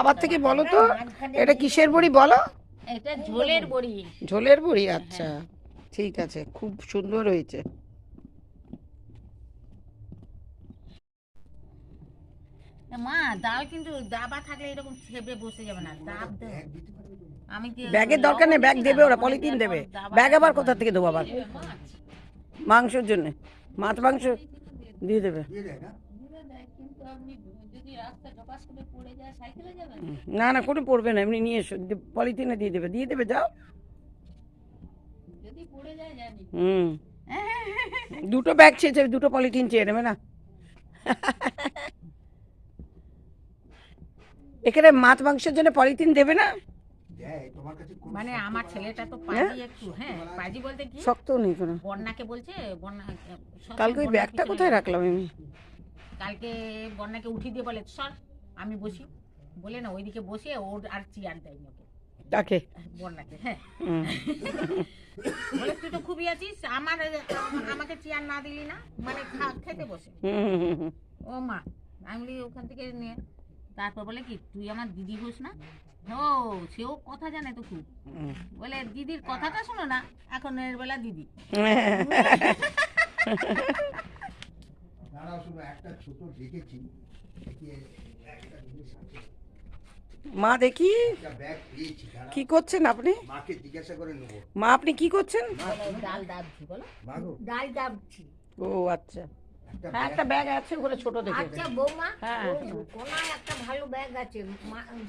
আবার থেকে বলো তো, এটা কিসের বড়ি বলো? এটা ঝোলের বড়ি। ঝোলের বড়ি, আচ্ছা ঠিক আছে, খুব সুন্দর হয়েছে। মা ডাল কিন্তু দাবা থাকলে এরকম থেবড়ে বসে যাবে না, ডাব দাও। আমি কি ব্যাগের দরকার নেই, ব্যাগ দেবে ওরা, পলিথিন দেবে। ব্যাগ আবার কোথা থেকে দেবো আবার? মাংসের জন্য মাছ মাংস দিয়ে দেবে। না না, কোনো পড়বে না, এমনি নিয়ে এসো, পলিথিনে দিয়ে দেবে যাও। হুম, দুটো ব্যাগ চেয়েছে, দুটো পলিথিন চেয়ে নেবে না। এখানে মাছ মাংসের জন্য পলিথিন দেবে না? মানে আমার ছেলেটা তো পাজি একটু, হ্যাঁ পাজি বলতে কি শক্ত নেই কোনো। বন্যাকে বলছে বন্যা কালকে ওই ব্যাগটা কোথায় রাখলাম আমি? কালকে বন্যাকে উঠিয়ে দিয়ে বলে সর আমি বসি, বলে না ওইদিকে বসে ওর আর চেয়ার দেয়নি ওকে। তাকে বন্যাকে, হ্যাঁ বলে তুই তো খুবই আছিস, আমাকে চেয়ার না দিলি না, মানে খেতে বসে। ও মা আমি বলি ওখান থেকে নিয়ে, তারপর বলে কি তুই আমার দিদি হোস না? ও সেও কথা জানে তো খুব, বলে দিদির কথাটা শোনো না, এখন এর বেলা দিদি। মা দেখি কি করছেন আপনি? মা আপনি কি করছেন? ডাল দাবছি, বলো ডাল দাবছি। ও আচ্ছা, হ্যাঁ একটা ব্যাগ আছে ওখানে ছোট দেখে। আচ্ছা বৌমা, হ্যাঁ কোনায় একটা ভালো ব্যাগ আছে,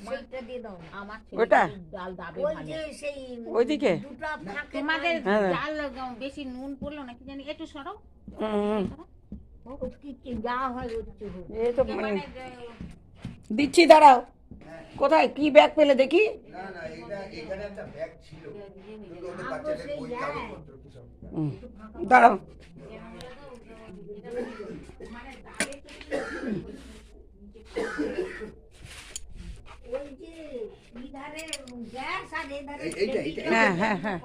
সেইটা দিয়ে দাও আমার। ওটা ডাল দাবে ভালো, সেই ওইদিকে দুটো তোমাদের ডাল বেশি নুন পড়লো না কি জানি, একটু সরাও। কি যা হয় হচ্ছে, এই তো মানে দিচ্ছি, দাঁড়াও। কোথায় কি ব্যাগ পেলে দেখি? দাঁড়াও। হ্যাঁ হ্যাঁ হ্যাঁ,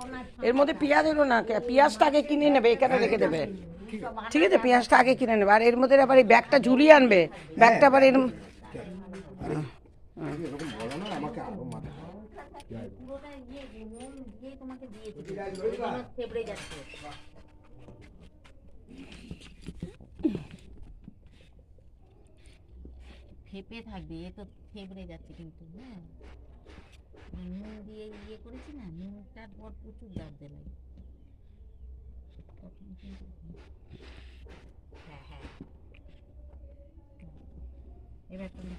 এর মধ্যে পেঁয়াজ এলো না, পেঁয়াজটা আগে কিনে নেবে, এখানে রেখে দেবে। ঠিক আছে, পেঁয়াজটা আগে কিনে নেবে, আর এর মধ্যে আবার এই ব্যাগটা ঝুলিয়ে আনবে, ব্যাগটা আবার এর ফেপে থাকবে, এ তো ফেবড়ে যাচ্ছে কিন্তু। হ্যাঁ নুন দিয়ে ইয়ে করেছি না, নুনটার পর প্রচুর দাব দেয়। হ্যাঁ হ্যাঁ এবার তুমি